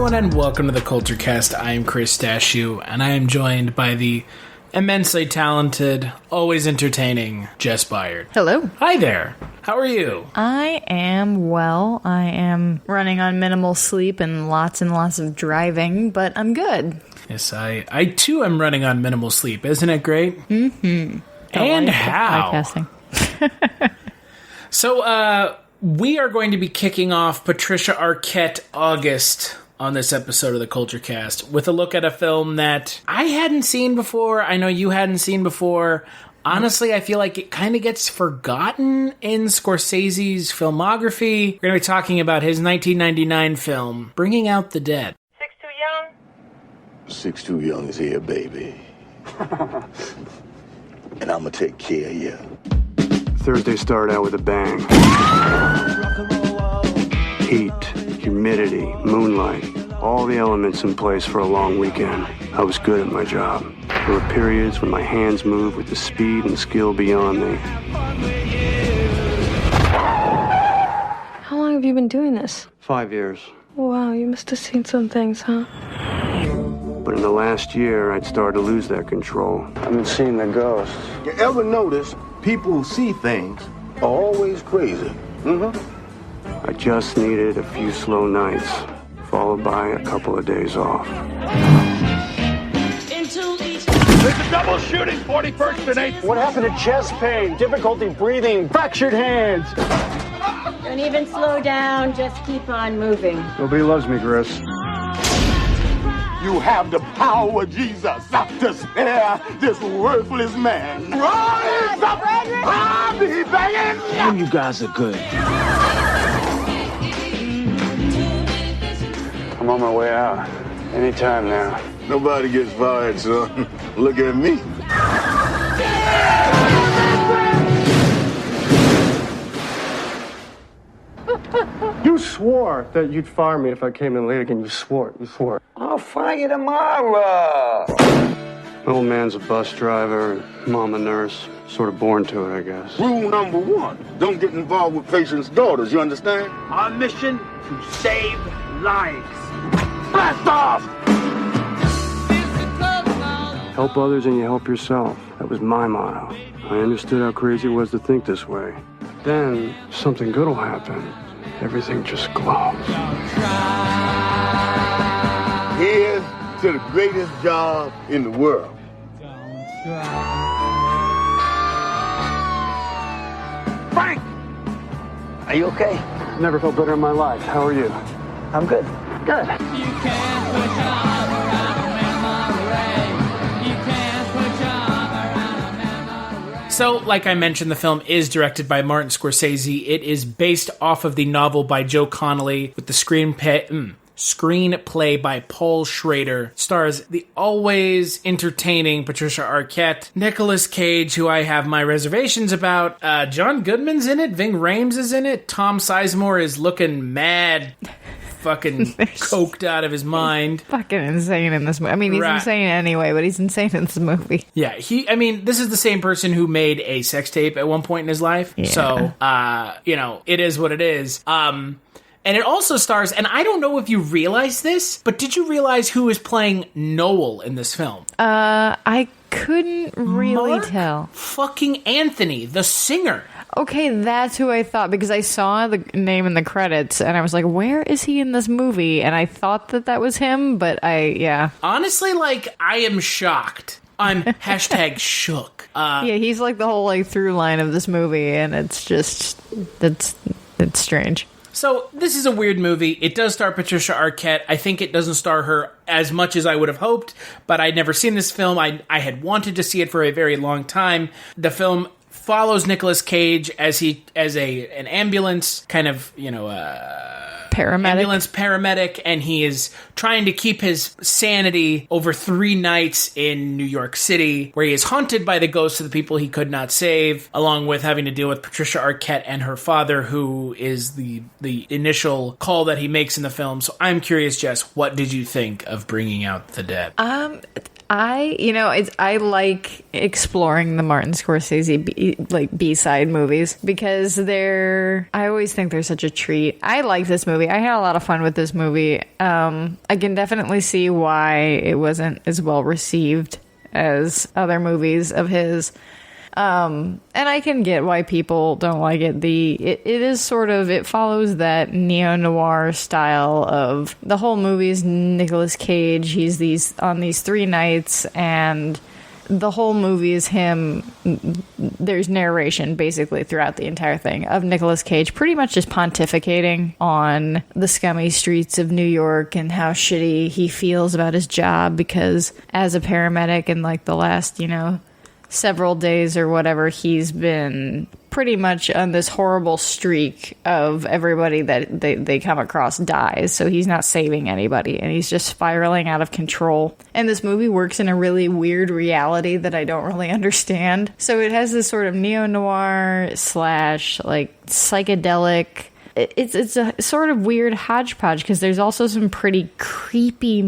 everyone, and welcome to the Culture Cast. I am Chris Dashew, and I am joined by the immensely talented, always entertaining Jess Byard. Hello. Hi there. How are you? I am well. I am running on minimal sleep and lots of driving, but I'm good. Yes, I too am running on minimal sleep. Isn't it great? Mm-hmm. And how? Podcasting. So, we are going to be kicking off Patricia Arquette August on this episode of the Culture Cast with a look at a film that I hadn't seen before. I know you hadn't seen before. Honestly, I feel like it kind of gets forgotten in Scorsese's filmography. We're going to be talking about his 1999 film, Bringing Out the Dead. 6'2" Young is here, baby. And I'm gonna take care of you. Thursday started out with a bang. Heat, humidity, moonlight, all the elements in place for a long weekend. I was good at my job. There were periods when my hands moved with the speed and skill beyond me. How long have you been doing this? 5 years. Wow, you must have seen some things, huh? But in the last year, I'd started to lose that control. I've been seeing the ghosts. You ever notice people who see things are always crazy? I just needed a few slow nights, followed by a couple of days off. There's a double shooting, 41st and 8th. What happened to chest pain, difficulty breathing, fractured hands? Don't even slow down, just keep on moving. Nobody loves me, Chris. You have the power, Jesus, to spare this worthless man. Rise up! I'll be begging! Damn, you guys are good. I'm on my way out. Anytime now. Nobody gets fired, son. Look at me. You swore that you'd fire me if I came in late again. You swore. I'll fire you tomorrow. My old man's a bus driver, and mom a nurse. Sort of born to it, I guess. Rule number 1, don't get involved with patients' daughters, you understand? Our mission to save lives. Blast off! Help others and you help yourself. That was my motto. I understood how crazy it was to think this way. But then, something good will happen. Everything just glows. Here's to the greatest job in the world. Frank! Are you okay? Never felt better in my life. How are you? I'm good. Good. So, like I mentioned, the film is directed by Martin Scorsese. It is based off of the novel by Joe Connelly with the screenplay by Paul Schrader. Stars the always entertaining Patricia Arquette, Nicolas Cage, who I have my reservations about. John Goodman's in it. Ving Rhames is in it. Tom Sizemore is looking mad. Fucking coked out of his mind. Fucking insane in this movie. I mean, he's insane anyway, but he's insane in this movie. Yeah, this is the same person who made a sex tape at one point in his life. Yeah. So, it is what it is. And it also stars, and I don't know if you realize this, but did you realize who is playing Noel in this film? I couldn't really tell. Fucking Anthony, the singer. Okay, that's who I thought, because I saw the name in the credits, and I was like, where is he in this movie? And I thought that was him, but Honestly, I am shocked. I'm hashtag shook. He's like the whole through line of this movie, and it's just, it's strange. So, this is a weird movie. It does star Patricia Arquette. I think it doesn't star her as much as I would have hoped, but I'd never seen this film. I had wanted to see it for a very long time. The film follows Nicolas Cage as an ambulance kind of, ambulance paramedic, and he is trying to keep his sanity over 3 nights in New York City, where he is haunted by the ghosts of the people he could not save, along with having to deal with Patricia Arquette and her father, who is the initial call that he makes in the film. So I'm curious, Jess, what did you think of Bringing Out the Dead? I like exploring the Martin Scorsese B-side movies because I always think they're such a treat. I like this movie. movie. I had a lot of fun with this movie. I can definitely see why it wasn't as well received as other movies of his. And I can get why people don't like it. It is sort of, it follows that neo-noir style of the whole movie's Nicolas Cage. He's on these 3 nights, and the whole movie is him. There's narration basically throughout the entire thing of Nicolas Cage pretty much just pontificating on the scummy streets of New York and how shitty he feels about his job, because as a paramedic in like the last, several days or whatever, he's been pretty much on this horrible streak of everybody that they come across dies, so he's not saving anybody, and he's just spiraling out of control. And this movie works in a really weird reality that I don't really understand. So it has this sort of neo-noir / like psychedelic. It's a sort of weird hodgepodge, because there's also some pretty creepy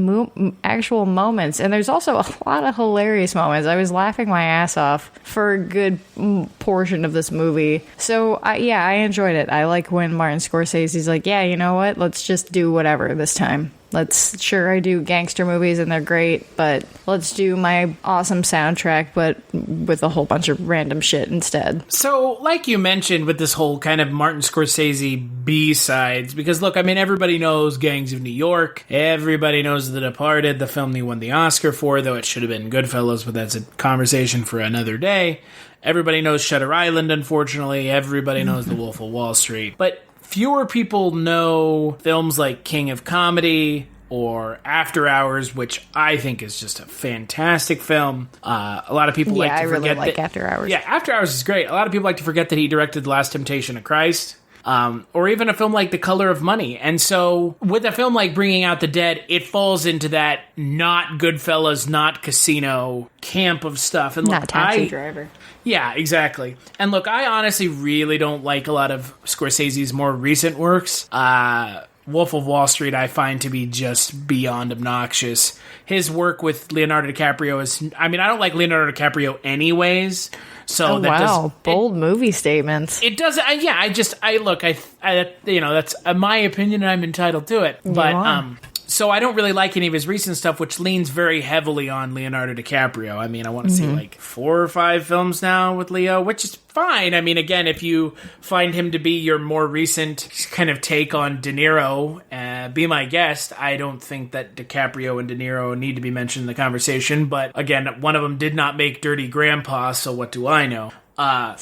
actual moments, and there's also a lot of hilarious moments. I was laughing my ass off for a good portion of this movie. So, I enjoyed it. I like when Martin Scorsese's like, yeah, you know what? Let's just do whatever this time. I do gangster movies and they're great, but let's do my awesome soundtrack, but with a whole bunch of random shit instead. So, like you mentioned, with this whole kind of Martin Scorsese B-sides, because look, I mean, everybody knows Gangs of New York, everybody knows The Departed, the film he won the Oscar for, though it should have been Goodfellas, but that's a conversation for another day. Everybody knows Shutter Island, unfortunately, everybody knows The Wolf of Wall Street, but fewer people know films like King of Comedy or After Hours, which I think is just a fantastic film. A lot of people like to forget I really like After Hours. Yeah, After Hours is great. A lot of people like to forget that he directed The Last Temptation of Christ. Or even a film like The Color of Money. And so with a film like Bringing Out the Dead, it falls into that not Goodfellas, not Casino camp of stuff. And look, not Taxi Driver. Yeah, exactly. And look, I honestly really don't like a lot of Scorsese's more recent works. Wolf of Wall Street I find to be just beyond obnoxious. His work with Leonardo DiCaprio is... I mean, I don't like Leonardo DiCaprio anyways. So bold movie statements. It doesn't... that's my opinion and I'm entitled to it. But, so I don't really like any of his recent stuff, which leans very heavily on Leonardo DiCaprio. I mean, I want to see like 4 or 5 films now with Leo, which is fine. I mean, again, if you find him to be your more recent kind of take on De Niro, be my guest. I don't think that DiCaprio and De Niro need to be mentioned in the conversation. But again, one of them did not make Dirty Grandpa, so what do I know? I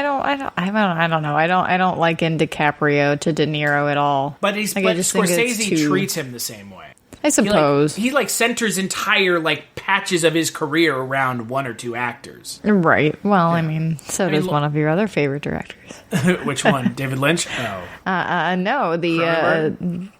don't know. I don't liken DiCaprio to De Niro at all. But Scorsese treats him the same way. I suppose he centers entire patches of his career around 1 or 2 actors. Right. Well, yeah. I mean, does one of your other favorite directors. Which one? David Lynch? Oh. No, the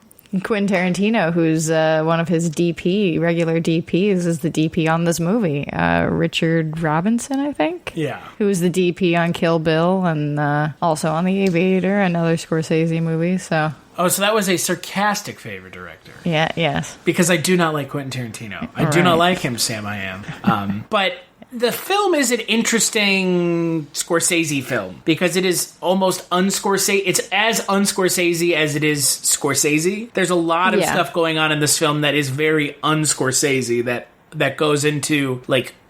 Quentin Tarantino, who's one of his regular DPs, is the DP on this movie. Richard Robinson, I think. Yeah. Who was the DP on Kill Bill and also on The Aviator, another Scorsese movie. So that was a sarcastic favorite director. Yeah. Yes. Because I do not like Quentin Tarantino. I do not like him, Sam. I am. But the film is an interesting Scorsese film because it is almost unscorsese. It's as unscorsese as it is Scorsese. There's a lot of stuff going on in this film that is very unscorsese that goes into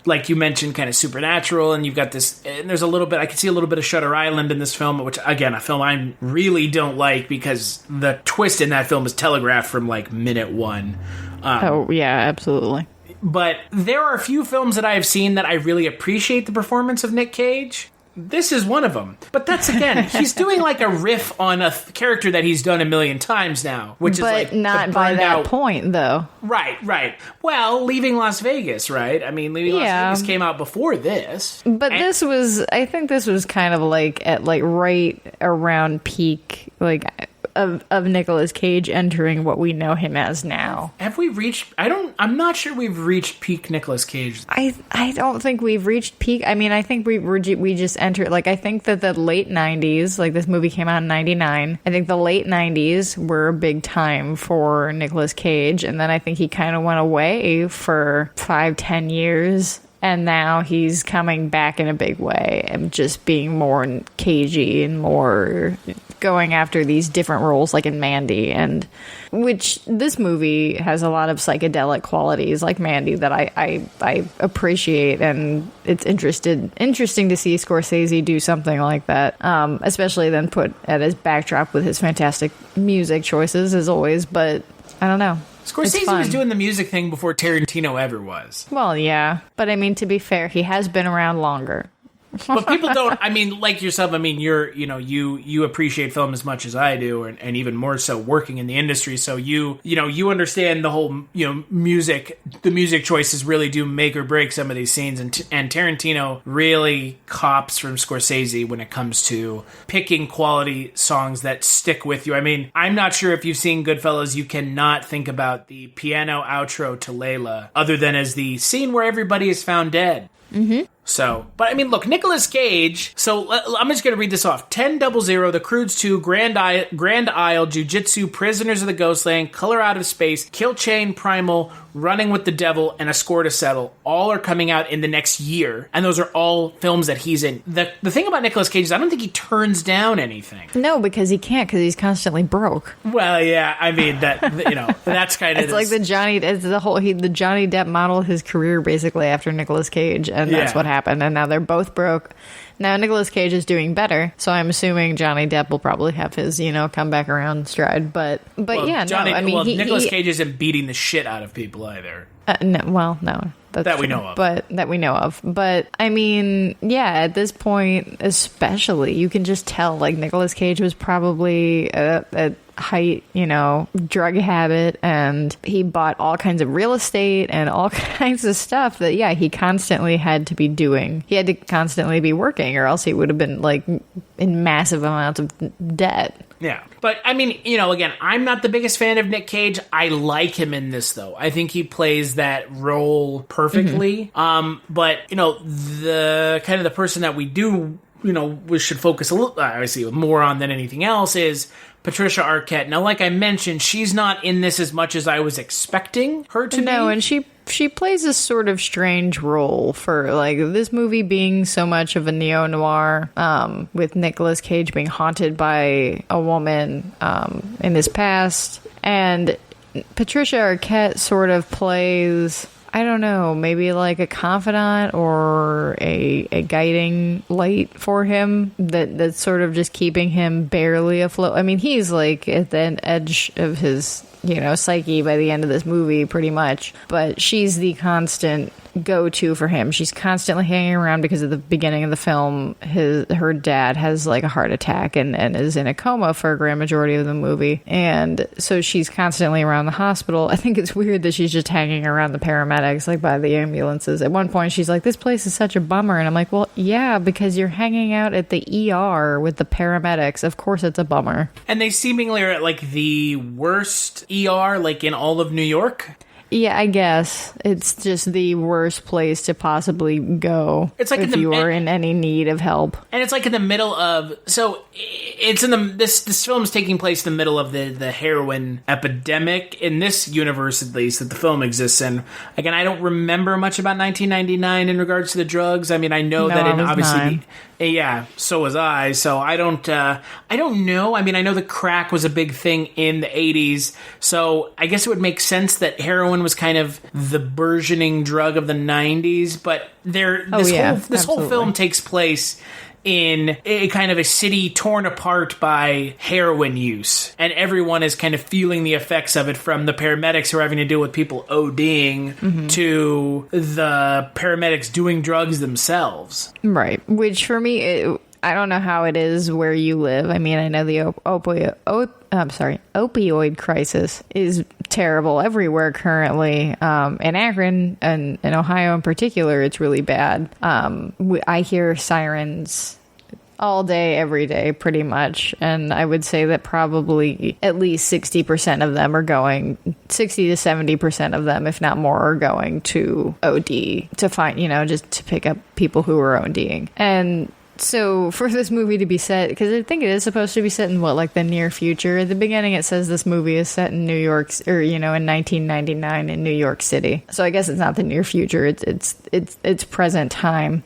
like you mentioned, kind of supernatural, and you've got this, and there's a little bit, I can see a little bit of Shutter Island in this film, which, again, a film I really don't like because the twist in that film is telegraphed from, minute 1. Absolutely. But there are a few films that I have seen that I really appreciate the performance of Nick Cage. This is one of them. But that's, again, he's doing a riff on a character that he's done a million times now, which but not by that point, though. Right. Well, Leaving Las Vegas, right? I mean, Leaving Las Vegas came out before this. But I think this was kind of at right around peak, of Nicolas Cage entering what we know him as now. Have we reached... I'm not sure we've reached peak Nicolas Cage. I don't think we've reached peak. I mean, I think we just entered... I think that the late 90s, this movie came out in 99. I think the late 90s were a big time for Nicolas Cage, and then I think he kind of went away for 5-10 years. And now he's coming back in a big way and just being more cagey and more going after these different roles like in Mandy, and which this movie has a lot of psychedelic qualities like Mandy that I appreciate, and it's interesting to see Scorsese do something like that, especially then put at his backdrop with his fantastic music choices as always. But I don't know. Scorsese was doing the music thing before Tarantino ever was. Well, yeah. But I mean, to be fair, he has been around longer. But people don't, I mean, like yourself, I mean, you appreciate film as much as I do, and even more so working in the industry. So you understand the whole, music, the music choices really do make or break some of these scenes. And Tarantino really cops from Scorsese when it comes to picking quality songs that stick with you. I mean, I'm not sure if you've seen Goodfellas, you cannot think about the piano outro to Layla other than as the scene where everybody is found dead. Mm-hmm. So, but I mean, look, Nicolas Cage. So I'm just going to read this off: 1000, The Croods 2, Grand Isle, Jiu-Jitsu, Prisoners of the Ghostland, Color Out of Space, Kill Chain, Primal, Running with the Devil, and A Score to Settle. All are coming out in the next year, and those are all films that he's in. The thing about Nicolas Cage is I don't think he turns down anything. No, because he can't, because he's constantly broke. Well, yeah, I mean that that's kind of it's like the Johnny Depp modeled his career basically after Nicolas Cage, and that's what happened. And now they're both broke. Now Nicolas Cage is doing better, so I'm assuming Johnny Depp will probably have his, come back around stride. But well, yeah, I mean, Nicolas Cage isn't beating the shit out of people either. No. That's that true, we know of. That we know of. But, I mean, yeah, at this point, especially, you can just tell, like, Nicolas Cage was probably at height, drug habit, and he bought all kinds of real estate and all kinds of stuff that, he constantly had to be doing. He had to constantly be working, or else he would have been, like, in massive amounts of debt. Yeah. But, I mean, again, I'm not the biggest fan of Nick Cage. I like him in this, though. I think he plays that role perfectly. Mm-hmm. But, the kind of the person that we do, we should focus a little, obviously, more on than anything else is Patricia Arquette. Now, like I mentioned, she's not in this as much as I was expecting her to be. No, and she plays a sort of strange role for, like, this movie being so much of a neo-noir, with Nicolas Cage being haunted by a woman in his past. And Patricia Arquette sort of plays, I don't know, maybe like a confidant or a guiding light for him that's sort of just keeping him barely afloat. I mean, he's like at the edge of his, psyche by the end of this movie, pretty much. But she's the constant go-to for him. She's constantly hanging around because at the beginning of the film, her dad has like a heart attack and is in a coma for a grand majority of the movie. And so she's constantly around the hospital. I think it's weird that she's just hanging around the paramedics, like by the ambulances. At one point, she's like, this place is such a bummer. And I'm like, well, yeah, because you're hanging out at the ER with the paramedics. Of course it's a bummer. And they seemingly are at like the worst ER, like in all of New York. Yeah, I guess it's just the worst place to possibly go. It's like if you are in any need of help, and it's like in the middle of. So it's in this film is taking place in the middle of the heroin epidemic in this universe, at least that the film exists in. Again, I don't remember much about 1999 in regards to the drugs. I mean, I know that it obviously. Yeah, so was I. So I don't know. I mean, I know the crack was a big thing in the 80s. So I guess it would make sense that heroin was kind of the burgeoning drug of the 90s. But this whole film takes place in a kind of a city torn apart by heroin use. And everyone is kind of feeling the effects of it, from the paramedics who are having to deal with people ODing to the paramedics doing drugs themselves. Right. Which for me, I don't know how it is where you live. I mean, I know the opioid crisis is terrible everywhere currently. In Akron and in Ohio in particular, it's really bad. I hear sirens all day, every day, pretty much. And I would say that probably at least 60% of them are going, 60 to 70% of them, if not more, are going to OD to find, just to pick up people who are ODing. And So for this movie to be set, because I think it is supposed to be set in the near future. At the beginning, it says this movie is set in New York, or in 1999 in New York City. So I guess it's not the near future. It's present time.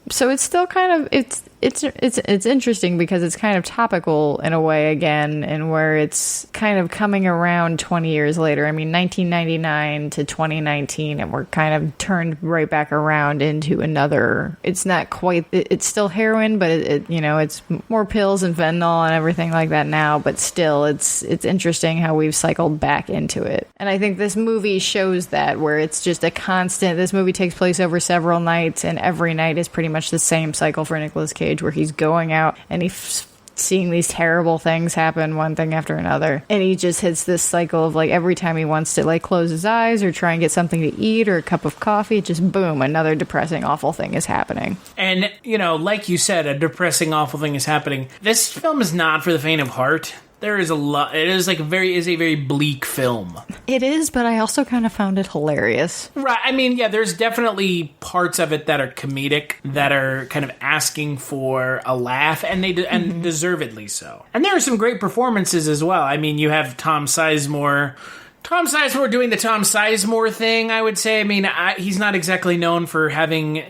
So it's still kind of it's interesting because it's kind of topical in a way again, and where it's kind of coming around 20 years later. I mean, 1999 to 2019, and we're kind of turned right back around into another. It's not quite. It's still heroin, but it's more pills and fentanyl and everything like that now. But still, it's interesting how we've cycled back into it. And I think this movie shows that, where it's just a constant. This movie takes place over several nights, and every night is pretty much the same cycle for Nicolas Cage, where he's going out and he's seeing these terrible things happen, one thing after another, and he just hits this cycle of every time he wants to close his eyes or try and get something to eat or a cup of coffee, just boom, another depressing, awful thing is happening. And like you said, a depressing, awful thing is happening. This film is not for the faint of heart. There is a lot. It is a very bleak film. It is, but I also kind of found it hilarious. Right. I mean, yeah, there's definitely parts of it that are comedic, that are kind of asking for a laugh, and and deservedly so. And there are some great performances as well. I mean, you have Tom Sizemore doing the Tom Sizemore thing, I would say. I mean, he's not exactly known for having,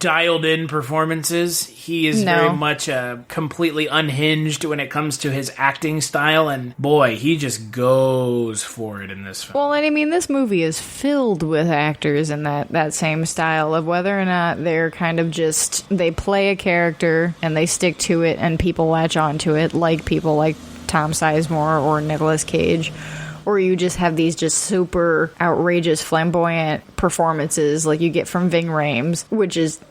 dialed-in performances. He is very much completely unhinged when it comes to his acting style, and boy, he just goes for it in this film. Well, and I mean, this movie is filled with actors in that same style of whether or not they're kind of just, they play a character and they stick to it and people latch onto it, like people like Tom Sizemore or Nicolas Cage. Or you just have these just super outrageous, flamboyant performances like you get from Ving Rhames,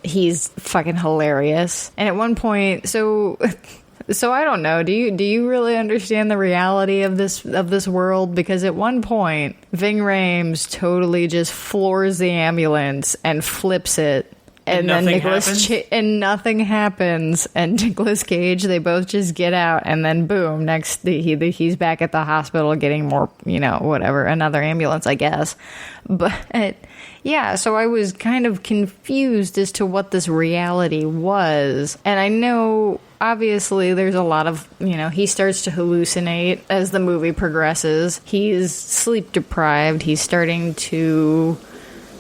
he's fucking hilarious. And at one point, so I don't know, do you really understand the reality of this world? Because at one point, Ving Rhames totally just floors the ambulance and flips it. And then nothing happens. And Nicolas Cage, they both just get out, and then boom, he's back at the hospital getting more, whatever, another ambulance, I guess. But yeah, so I was kind of confused as to what this reality was. And I know, obviously, there's a lot of, he starts to hallucinate as the movie progresses. He's sleep deprived. He's starting to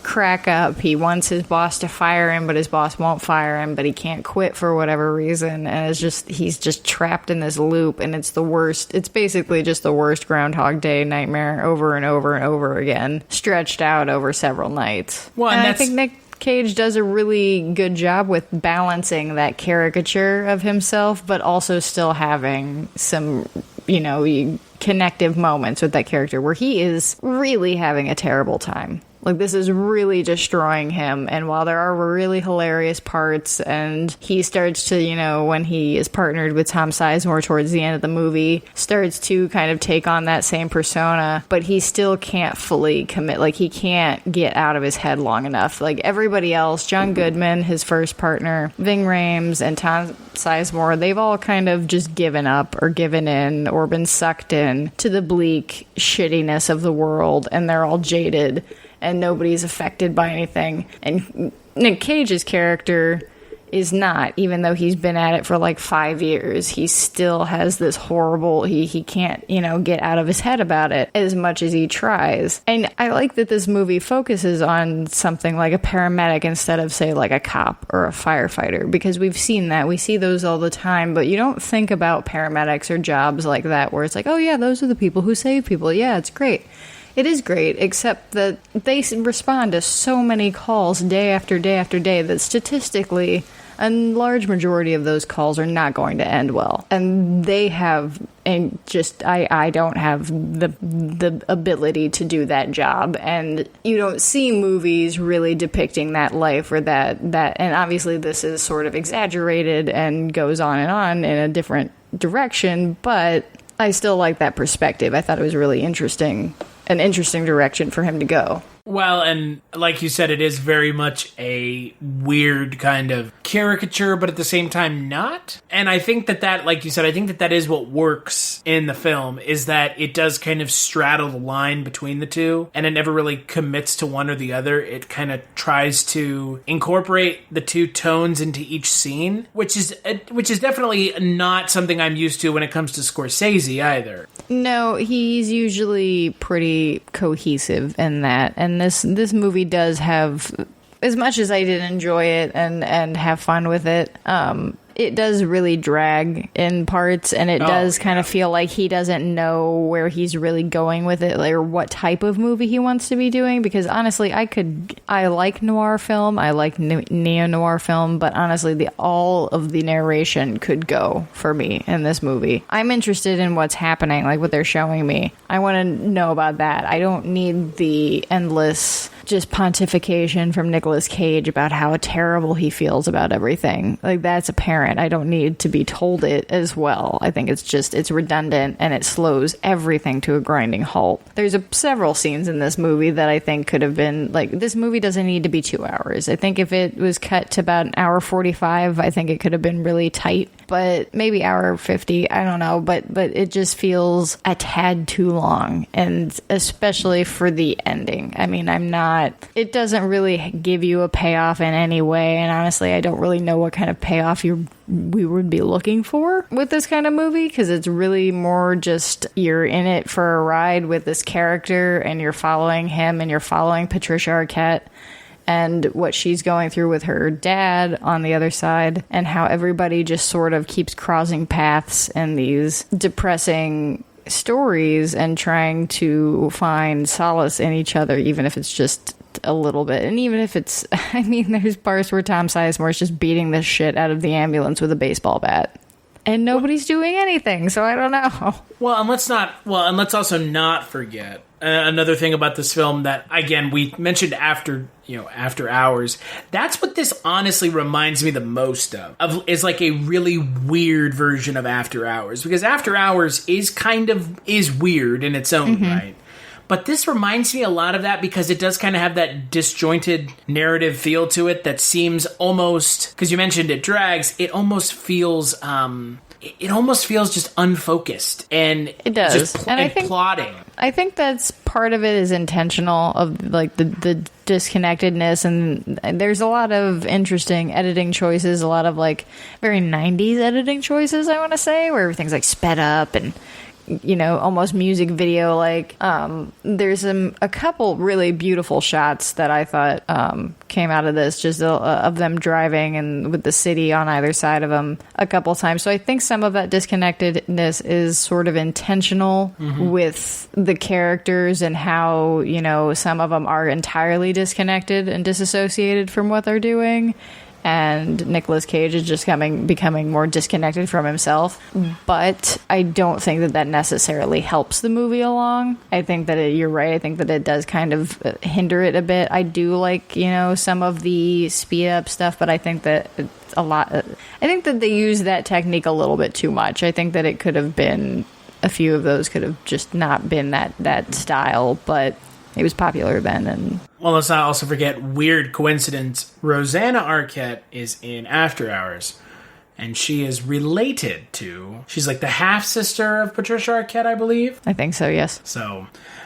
crack up. He wants his boss to fire him, but his boss won't fire him, but he can't quit for whatever reason, and he's just trapped in this loop, and it's the worst. It's basically just the worst Groundhog Day nightmare over and over and over again, stretched out over several nights. Well, and I think Nick Cage does a really good job with balancing that caricature of himself, but also still having some, connective moments with that character where he is really having a terrible time. This is really destroying him. And while there are really hilarious parts, and he starts to, when he is partnered with Tom Sizemore towards the end of the movie, starts to kind of take on that same persona, but he still can't fully commit. He can't get out of his head long enough. Everybody else, John Goodman, his first partner, Ving Rhames, and Tom Sizemore, they've all kind of just given up or given in or been sucked in to the bleak shittiness of the world, and they're all jaded. And nobody's affected by anything. And Nick Cage's character is not, even though he's been at it for 5 years. He still has this horrible, he can't, get out of his head about it as much as he tries. And I like that this movie focuses on something like a paramedic instead of, say, a cop or a firefighter, because we've seen that. We see those all the time, but you don't think about paramedics or jobs like that where it's oh yeah, those are the people who save people. Yeah, it's great. It is great, except that they respond to so many calls day after day after day that statistically a large majority of those calls are not going to end well. And they have, and just, I don't have the ability to do that job. And you don't see movies really depicting that life or that, and obviously this is sort of exaggerated and goes on in a different direction, but I still like that perspective. I thought it was really interesting. An interesting direction for him to go. Well, and like you said, it is very much a weird kind of caricature, but at the same time not. And I think that, like you said, I think that is what works in the film, is that it does kind of straddle the line between the two, and it never really commits to one or the other. It kind of tries to incorporate the two tones into each scene, which is definitely not something I'm used to when it comes to Scorsese either. No, he's usually pretty cohesive in that, and this movie does have, as much as I did enjoy it and have fun with it, it does really drag in parts, and it does kind of feel like he doesn't know where he's really going with it, or what type of movie he wants to be doing, because honestly, I like noir film, I like neo-noir film, but honestly, all of the narration could go for me in this movie. I'm interested in what's happening, like what they're showing me. I want to know about that. I don't need the endless just pontification from Nicolas Cage about how terrible he feels about everything. Like, that's apparent. I don't need to be told it as well. I think it's redundant, and it slows everything to a grinding halt. There's several scenes in this movie that I think could have been, like, this movie doesn't need to be 2 hours. I think if it was cut to about an hour 45, I think it could have been really tight. But maybe hour 50, I don't know. But it just feels a tad too long, and especially for the ending. I mean, it doesn't really give you a payoff in any way, and honestly, I don't really know what kind of payoff we would be looking for with this kind of movie, because it's really more just you're in it for a ride with this character, and you're following him, and you're following Patricia Arquette and what she's going through with her dad on the other side, and how everybody just sort of keeps crossing paths in these depressing stories and trying to find solace in each other, even if it's just a little bit. And even if it's, I mean, there's parts where Tom Sizemore is just beating the shit out of the ambulance with a baseball bat, and nobody's doing anything, so I don't know. And let's also not forget another thing about this film that, again, we mentioned after hours. That's what this honestly reminds me the most of is like a really weird version of After Hours, because After Hours is weird in its own right. But this reminds me a lot of that, because it does kind of have that disjointed narrative feel to it that seems almost, because you mentioned it drags, it almost feels just unfocused, and it does, just and I think plotting. I think that's part of it is intentional, of like the disconnectedness, and there's a lot of interesting editing choices, a lot of like very 90s editing choices, I want to say, where everything's like sped up and almost music video like. There's a couple really beautiful shots that I thought came out of this, just of them driving and with the city on either side of them a couple times. So I think some of that disconnectedness is sort of intentional with the characters, and how some of them are entirely disconnected and disassociated from what they're doing. And Nicolas Cage is just becoming more disconnected from himself. But I don't think that necessarily helps the movie along. I think that you're right. I think that it does kind of hinder it a bit. I do like, some of the speed up stuff, but I think that it's a lot. I think that they use that technique a little bit too much. I think that it could have been, a few of those could have just not been that style, but it was popular then. And well, let's not also forget, weird coincidence, Rosanna Arquette is in After Hours, and she is related to, she's like the half-sister of Patricia Arquette, I believe. I think so, yes. So,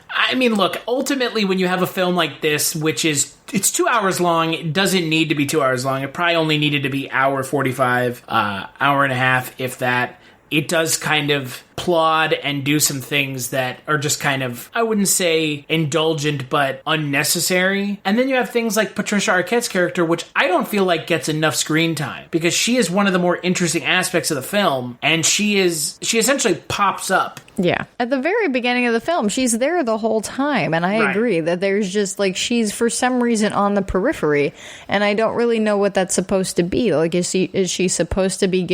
I mean, look, ultimately, when you have a film like this, which is, it's 2 hours long, it doesn't need to be 2 hours long. It probably only needed to be hour 45, hour and a half, if that. It does kind of plod and do some things that are just kind of, I wouldn't say indulgent, but unnecessary. And then you have things like Patricia Arquette's character, which I don't feel like gets enough screen time, because she is one of the more interesting aspects of the film, and she essentially pops up. Yeah. At the very beginning of the film, she's there the whole time, and I agree that there's just, like, she's for some reason on the periphery, and I don't really know what that's supposed to be. Like, is she supposed to be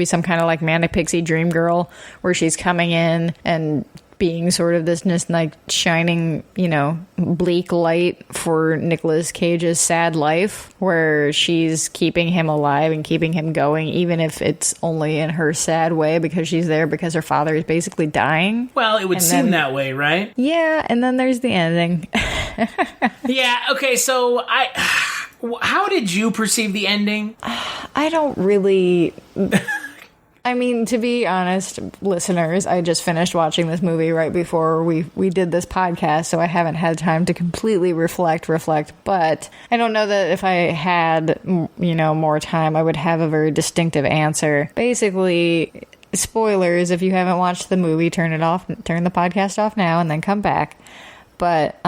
some kind of, like, manic pixie dream girl, where she's coming in and being sort of this like shining, bleak light for Nicolas Cage's sad life, where she's keeping him alive and keeping him going, even if it's only in her sad way, because she's there because her father is basically dying. Well, it would seem that way, right? Yeah, and then there's the ending. Yeah, okay, so how did you perceive the ending? I don't really... I mean, to be honest, listeners, I just finished watching this movie right before we did this podcast, so I haven't had time to completely reflect, but I don't know that if I had, more time, I would have a very distinctive answer. Basically, spoilers, if you haven't watched the movie, turn the podcast off now and then come back. But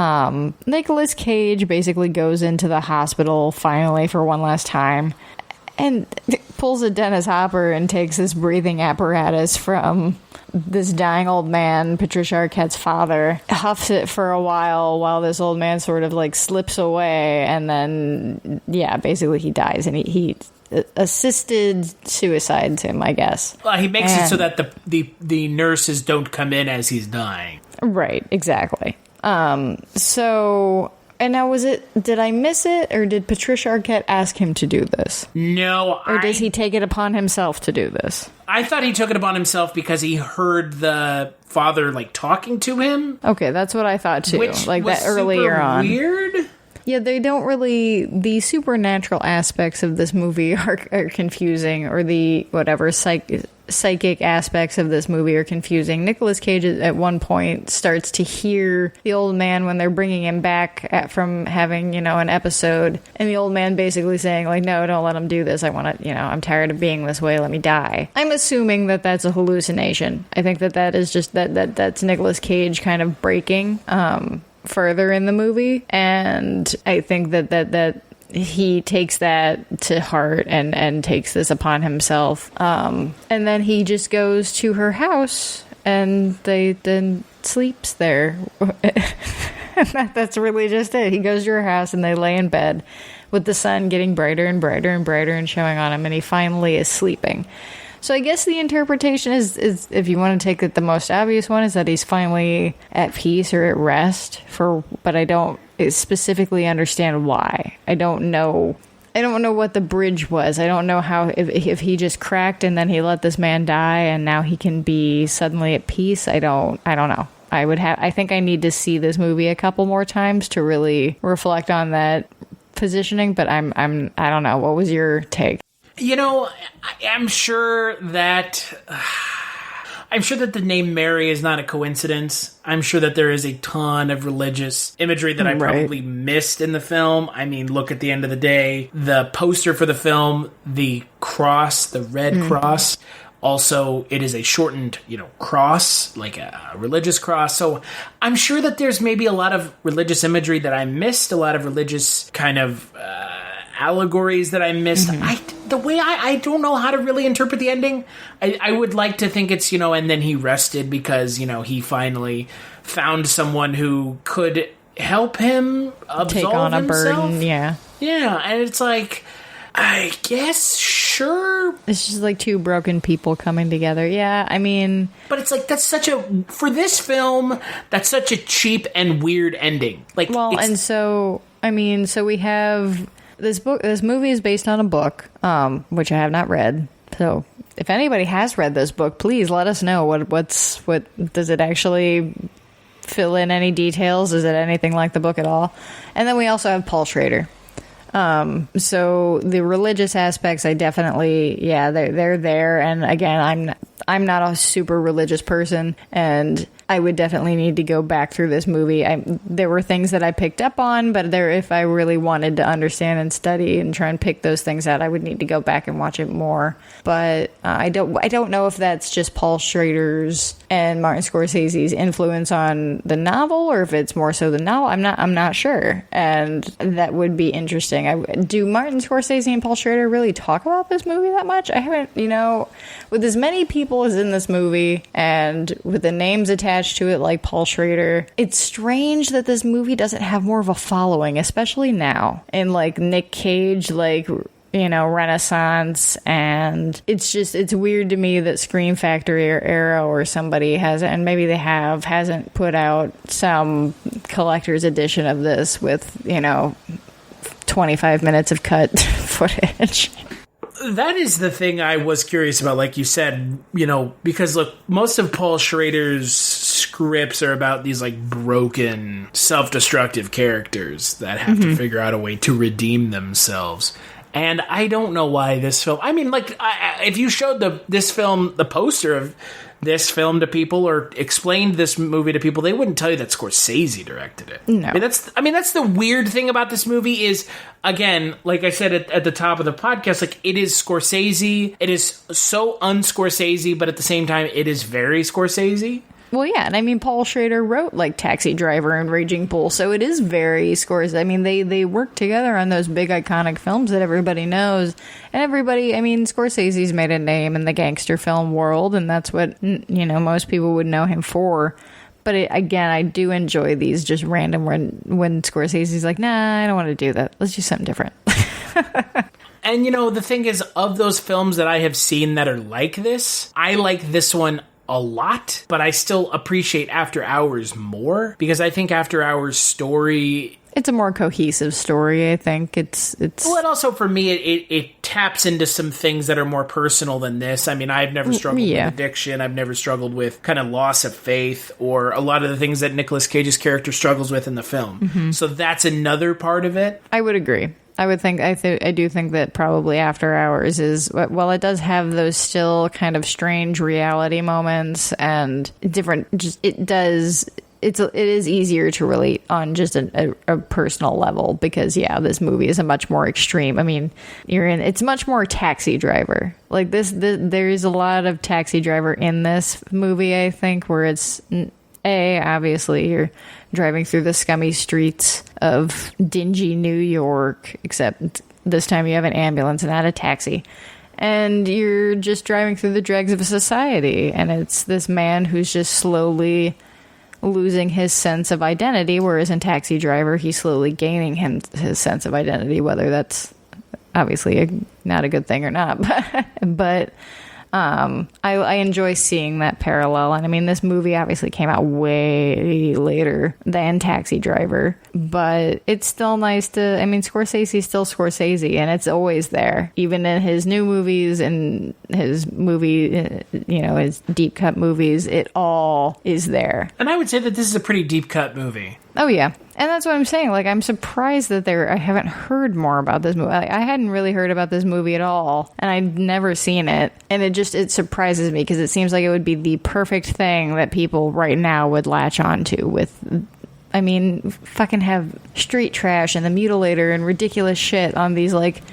Nicolas Cage basically goes into the hospital finally for one last time and pulls a Dennis Hopper and takes this breathing apparatus from this dying old man, Patricia Arquette's father, huffs it for a while this old man sort of like slips away, and then, basically he dies, and he assisted suicides him, I guess. Well, he makes it so that the nurses don't come in as he's dying. Right, exactly. And now did I miss it, or did Patricia Arquette ask him to do this? No. Or does he take it upon himself to do this? I thought he took it upon himself because he heard the father, talking to him. Okay, that's what I thought too. Which was that earlier super on. Weird? Yeah, they don't really... The supernatural aspects of this movie are confusing, or the, whatever, psychic aspects of this movie are confusing. Nicolas Cage at one point starts to hear the old man when they're bringing him back from having, an episode, and the old man basically saying, no, don't let him do this. I want to, I'm tired of being this way. Let me die. I'm assuming that that's a hallucination. I think that is just that's Nicolas Cage kind of breaking, further in the movie, and I think that he takes that to heart and takes this upon himself, and then he just goes to her house and they then sleeps there. That's really just it. He goes to her house and they lay in bed with the sun getting brighter and brighter and brighter and showing on him, and he finally is sleeping. So I guess the interpretation is, if you want to take it, the most obvious one is that he's finally at peace or at rest, but I don't specifically understand why. I don't know what the bridge was. I don't know how, if he just cracked and then he let this man die and now he can be suddenly at peace. I don't know. I think I need to see this movie a couple more times to really reflect on that positioning, but I don't know. What was your take? I'm sure that the name Mary is not a coincidence. I'm sure that there is a ton of religious imagery that I probably missed in the film. I mean, look, at the end of the day, the poster for the film, the cross, the red cross, also, it is a shortened, cross, like a religious cross. So I'm sure that there's maybe a lot of religious imagery that I missed, a lot of religious kind of allegories that I missed. I don't know how to really interpret the ending. I would like to think it's, and then he rested because, he finally found someone who could help him absolve take on a himself. Burden, yeah. Yeah, and it's like, I guess, sure. It's just like two broken people coming together. Yeah, I mean... But it's like, for this film, that's such a cheap and weird ending. So we have... This movie is based on a book, which I have not read. So if anybody has read this book, please let us know. What does it actually fill in any details? Is it anything like the book at all? And then we also have Paul Schrader. So the religious aspects, I definitely, they're there. And again, I'm not a super religious person, and I would definitely need to go back through this movie. There were things that I picked up on, but if I really wanted to understand and study and try and pick those things out, I would need to go back and watch it more. But I don't know if that's just Paul Schrader's and Martin Scorsese's influence on the novel, or if it's more so the novel. I'm not sure, and that would be interesting. Do Martin Scorsese and Paul Schrader really talk about this movie that much? I haven't, with as many people as in this movie and with the names attached to it like Paul Schrader, it's strange that this movie doesn't have more of a following, especially now in like Nick Cage, Renaissance, and it's weird to me that Scream Factory or Arrow or somebody hasn't put out some collector's edition of this with 25 minutes of cut footage. That is the thing I was curious about, like you said, because look, most of Paul Schrader's scripts are about these like broken, self-destructive characters that have to figure out a way to redeem themselves. And I don't know why this film... I mean, like, if you showed the poster of this film to people or explained this movie to people, they wouldn't tell you that Scorsese directed it. No. I mean, that's the weird thing about this movie is, again, like I said at the top of the podcast, like, it is Scorsese. It is so un-Scorsese, but at the same time, it is very Scorsese. Well, yeah, and I mean, Paul Schrader wrote, like, Taxi Driver and Raging Bull, so it is very Scorsese. I mean, they work together on those big, iconic films that everybody knows, and everybody, I mean, Scorsese's made a name in the gangster film world, and that's what, you know, most people would know him for. But again, I do enjoy these just random when Scorsese's like, nah, I don't want to do that. Let's do something different. And, you know, the thing is, of those films that I have seen that are like this, I like this one a lot, but I still appreciate After Hours more, because I think After Hours' story... It's a more cohesive story, I think. It's Well, and also for me, it taps into some things that are more personal than this. I mean, I've never struggled with addiction. I've never struggled with kind of loss of faith or a lot of the things that Nicolas Cage's character struggles with in the film. So that's another part of it. I would agree. I do think that probably After Hours is, well, it does have those still kind of strange reality moments and different, just, it is easier to relate on just a personal level because, yeah, this movie is a much more extreme. I mean, it's much more Taxi Driver. Like there's a lot of Taxi Driver in this movie, I think, where it's, obviously you're driving through the scummy streets of dingy New York, except this time you have an ambulance and not a taxi. And you're just driving through the dregs of society. And it's this man who's just slowly losing his sense of identity, whereas in Taxi Driver, he's slowly gaining his sense of identity, whether that's obviously not a good thing or not. But I enjoy seeing that parallel. And I mean, this movie obviously came out way later than Taxi Driver, but it's still nice to, I mean, Scorsese's still Scorsese, and it's always there. Even in his new movies and his movie, you know, his deep cut movies, it all is there. And I would say that this is a pretty deep cut movie. Oh, yeah. And that's what I'm saying. Like, I'm surprised that I haven't heard more about this movie. I hadn't really heard about this movie at all, and I'd never seen it. And it surprises me because it seems like it would be the perfect thing that people right now would latch onto with, I mean, fucking have street trash and the mutilator and ridiculous shit on these, like,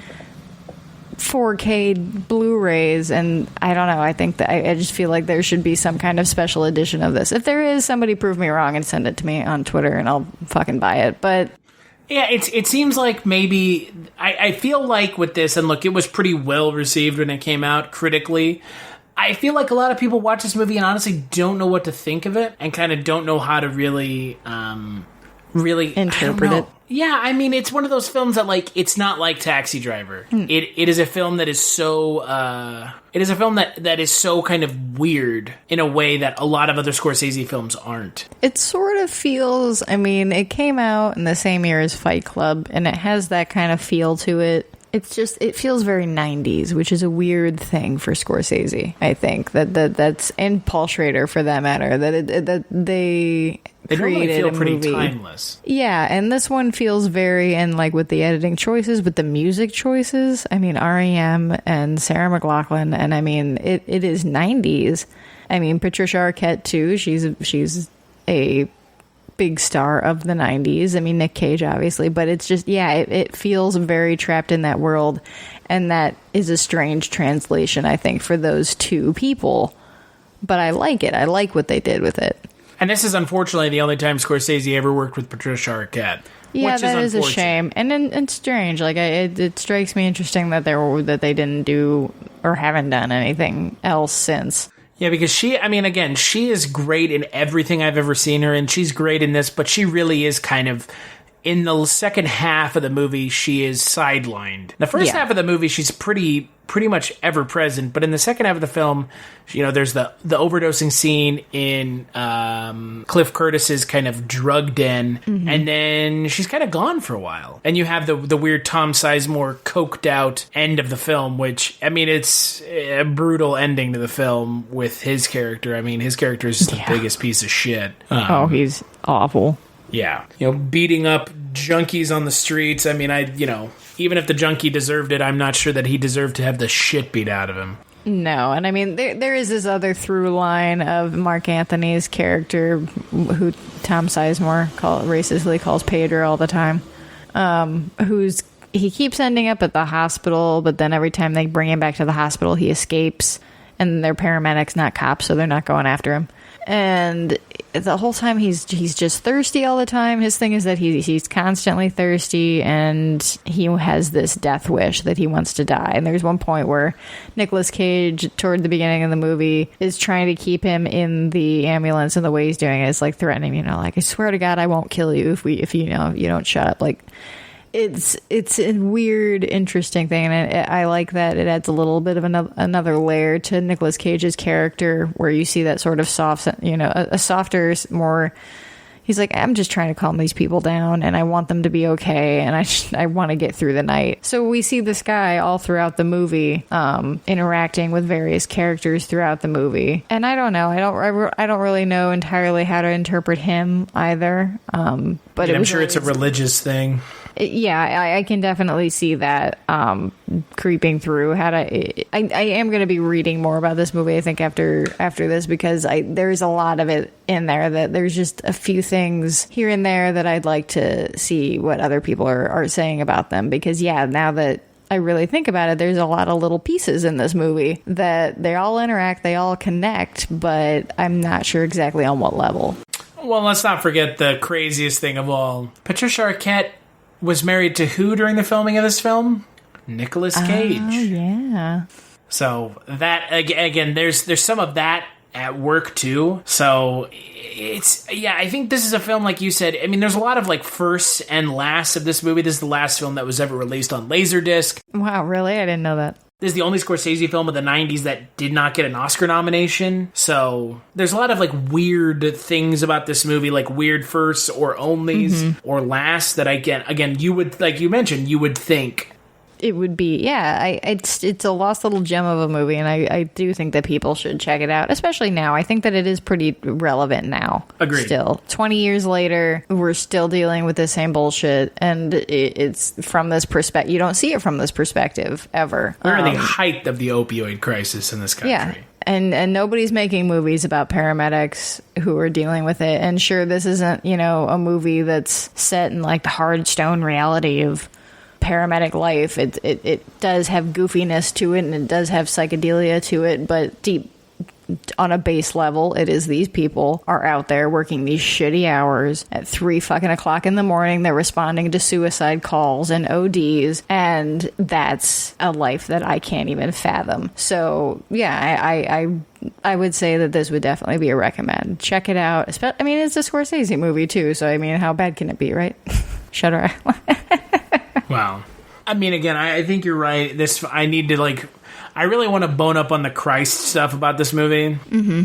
4K Blu-rays, and I don't know, I think that I just feel like there should be some kind of special edition of this. If there is, somebody prove me wrong and send it to me on Twitter and I'll fucking buy it. But yeah, it seems like maybe I feel like with this, and look, it was pretty well received when it came out critically. I feel like a lot of people watch this movie and honestly don't know what to think of it and kind of don't know how to really interpret it. Yeah, I mean, it's one of those films that, like, it's not like Taxi Driver. It is a film that is so, it is a film that is so kind of weird in a way that a lot of other Scorsese films aren't. It sort of feels, I mean, it came out in the same year as Fight Club, and it has that kind of feel to it. It's just, it feels very 90s, which is a weird thing for Scorsese, I think. That's, and Paul Schrader, for that matter, that they normally feel pretty movie. Timeless. Yeah, and this one feels very, and like with the editing choices, with the music choices, I mean, R.E.M. and Sarah McLachlan, and I mean, it is 90s. I mean, Patricia Arquette, too, she's a big star of the 90s. I mean, Nick Cage, obviously, but it's just, yeah, it feels very trapped in that world, and that is a strange translation, I think, for those two people. But I like it. I like what they did with it. And this is unfortunately the only time Scorsese ever worked with Patricia Arquette. Yeah, that is a shame, and it's strange. Like it strikes me interesting that they didn't do or haven't done anything else since. Yeah, because she is great in everything I've ever seen her in. She's great in this, but she really is kind of in the second half of the movie, she is sidelined. The first half of the movie, she's pretty much ever present, but in the second half of the film, there's the overdosing scene in Cliff Curtis's kind of drug den, and then she's kind of gone for a while. And you have the weird Tom Sizemore coked out end of the film, which, I mean, it's a brutal ending to the film with his character. I mean, his character is just the biggest piece of shit. He's awful. Yeah. Beating up junkies on the streets. I mean, even if the junkie deserved it, I'm not sure that he deserved to have the shit beat out of him. No, and I mean, there is this other through line of Mark Anthony's character, who Tom Sizemore racistly calls Pedro all the time, he keeps ending up at the hospital, but then every time they bring him back to the hospital, he escapes, and they're paramedics, not cops, so they're not going after him. And the whole time he's just thirsty all the time. His thing is that he's constantly thirsty, and he has this death wish that he wants to die. And there's one point where Nicolas Cage, toward the beginning of the movie, is trying to keep him in the ambulance, and the way he's doing it is like threatening him, like, I swear to God I won't kill you if you don't shut up. Like, it's a weird, interesting thing, and I like that it adds a little bit of another layer to Nicolas Cage's character, where you see that sort of soft, a softer, more. He's like, I'm just trying to calm these people down, and I want them to be okay, and I want to get through the night. So we see this guy all throughout the movie, interacting with various characters throughout the movie, and I don't know, I don't really know entirely how to interpret him either. But I'm sure it's a religious thing. Yeah, I can definitely see that creeping through. I am going to be reading more about this movie, I think, after this, because there's a lot of it in there that there's just a few things here and there that I'd like to see what other people are saying about them. Because, now that I really think about it, there's a lot of little pieces in this movie that they all interact, they all connect, but I'm not sure exactly on what level. Well, let's not forget the craziest thing of all. Patricia Arquette was married to who during the filming of this film? Nicolas Cage. Oh, yeah. So that, again, there's some of that at work too. So I think this is a film, like you said, I mean, there's a lot of like firsts and lasts of this movie. This is the last film that was ever released on Laserdisc. Wow, really? I didn't know that. This is the only Scorsese film of the 90s that did not get an Oscar nomination. So there's a lot of like weird things about this movie, like weird firsts or onlys or lasts that again, you would, like you mentioned, you would think it would be, it's a lost little gem of a movie, and I do think that people should check it out, especially now. I think that it is pretty relevant now. Agreed. Still, 20 years later, we're still dealing with the same bullshit, and it's from this perspective. You don't see it from this perspective ever. We're in the height of the opioid crisis in this country. Yeah. And nobody's making movies about paramedics who are dealing with it. And sure, this isn't, a movie that's set in like the hard stone reality of paramedic life. It does have goofiness to it, and it does have psychedelia to it, but deep on a base level, it is these people are out there working these shitty hours at 3 fucking o'clock in the morning. They're responding to suicide calls and ODs, and that's a life that I can't even fathom. So yeah, I would say that this would definitely be a recommend. Check it out. I mean, it's a Scorsese movie too, so I mean, how bad can it be, right? Shutter Island. Wow. I mean, again, I think you're right. I need to, I really want to bone up on the Christ stuff about this movie. Mm-hmm.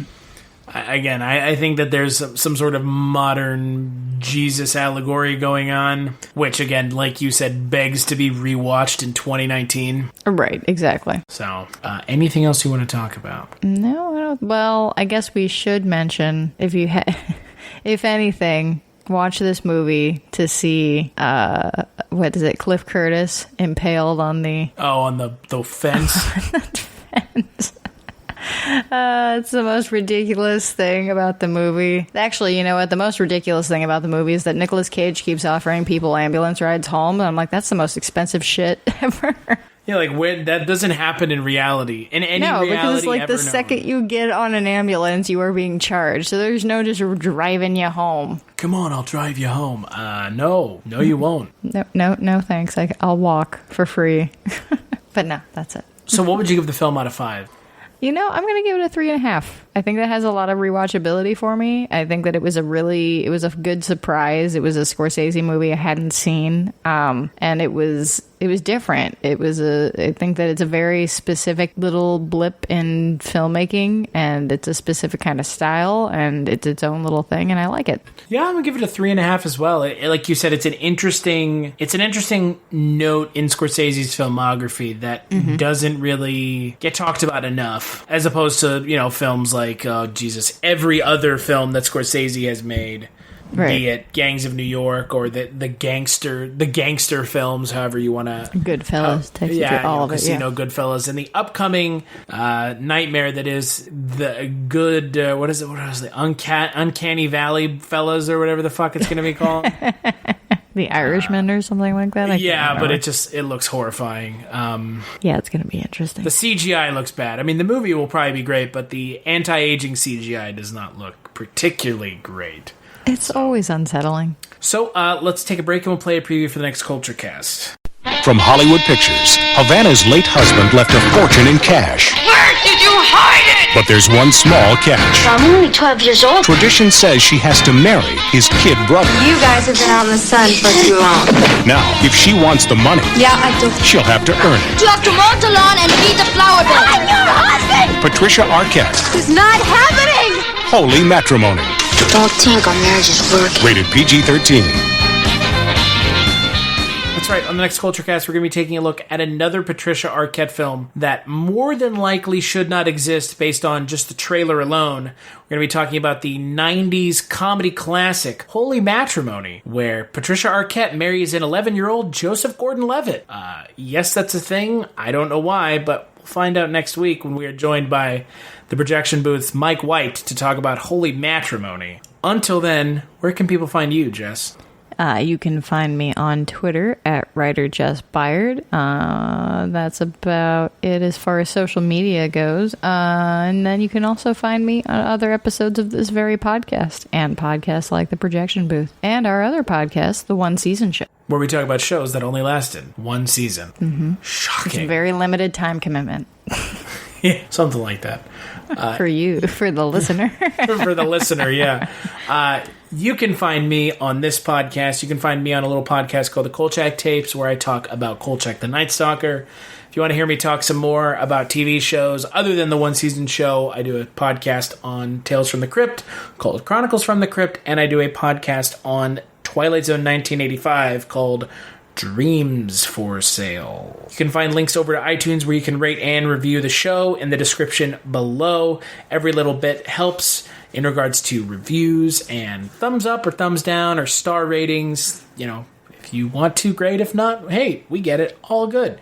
I think that there's some sort of modern Jesus allegory going on, which, again, like you said, begs to be rewatched in 2019. Right, exactly. So, anything else you want to talk about? No, I don't. Well, I guess we should mention, if anything, watch this movie to see what is it, Cliff Curtis impaled on the fence. Fence. It's the most ridiculous thing about the movie. Actually, you know what? The most ridiculous thing about the movie is that Nicolas Cage keeps offering people ambulance rides home, and I'm like, that's the most expensive shit ever. Yeah, like when that doesn't happen in reality. In any reality, because like ever the second you get on an ambulance, you are being charged. So there's no just driving you home. Come on, I'll drive you home. No, you won't. No, thanks. I'll walk for free. But no, that's it. So what would you give the film out of 5? I'm going to give it a 3.5. I think that has a lot of rewatchability for me. I think that it was a good surprise. It was a Scorsese movie I hadn't seen, and it was different. I think that it's a very specific little blip in filmmaking, and it's a specific kind of style, and it's its own little thing, and I like it. Yeah, I'm gonna give it a 3.5 as well. Like you said, it's an interesting note in Scorsese's filmography that doesn't really get talked about enough, as opposed to films like every other film that Scorsese has made. Right. Be it Gangs of New York or the gangster films, however you want to. Goodfellas, all of it. Casino, Goodfellas, and the upcoming nightmare that is the good. What is it? What was the Uncanny Valley fellas or whatever the fuck it's going to be called? The Irishman or something like that. But it looks horrifying. Yeah, it's going to be interesting. The CGI looks bad. I mean, the movie will probably be great, but the anti-aging CGI does not look particularly great. It's always unsettling. So let's take a break and we'll play a preview for the next Culture Cast. From Hollywood Pictures, Havana's late husband left a fortune in cash. Where did you hide it? But there's one small catch. I'm only 12 years old. Tradition says she has to marry his kid brother. You guys have been out in the sun for too long. Now, if she wants the money, yeah, I do. She'll have to earn it. You have to mow the lawn and feed the flower bed. I'm your husband! Patricia Arquette. It's not happening! Holy Matrimony. Don't think our marriage is working. Rated PG-13. That's right. On the next Culture Cast, we're going to be taking a look at another Patricia Arquette film that more than likely should not exist based on just the trailer alone. We're going to be talking about the 90s comedy classic, Holy Matrimony, where Patricia Arquette marries an 11-year-old Joseph Gordon-Levitt. Yes, that's a thing. I don't know why, but we'll find out next week when we are joined by the projection booth's Mike White to talk about Holy Matrimony. Until then, where can people find you, Jess? You can find me on Twitter at writer Jess Byard. That's about it as far as social media goes. And then you can also find me on other episodes of this very podcast and podcasts like The Projection Booth and our other podcast, The One Season Show, where we talk about shows that only lasted one season. Mm-hmm. Shocking. It's a very limited time commitment. Yeah, something like that. For the listener. For the listener, yeah. You can find me on this podcast. You can find me on a little podcast called The Kolchak Tapes, where I talk about Kolchak the Night Stalker. If you want to hear me talk some more about TV shows other than the one season show, I do a podcast on Tales from the Crypt called Chronicles from the Crypt, and I do a podcast on Twilight Zone 1985 called Dreams for Sale. You can find links over to iTunes where you can rate and review the show in the description below. Every little bit helps in regards to reviews and thumbs up or thumbs down or star ratings. If you want to, great. If not, hey, we get it. All good.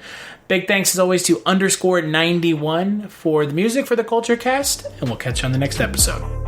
Big thanks as always to _91 for the music for the Culture Cast, and we'll catch you on the next episode.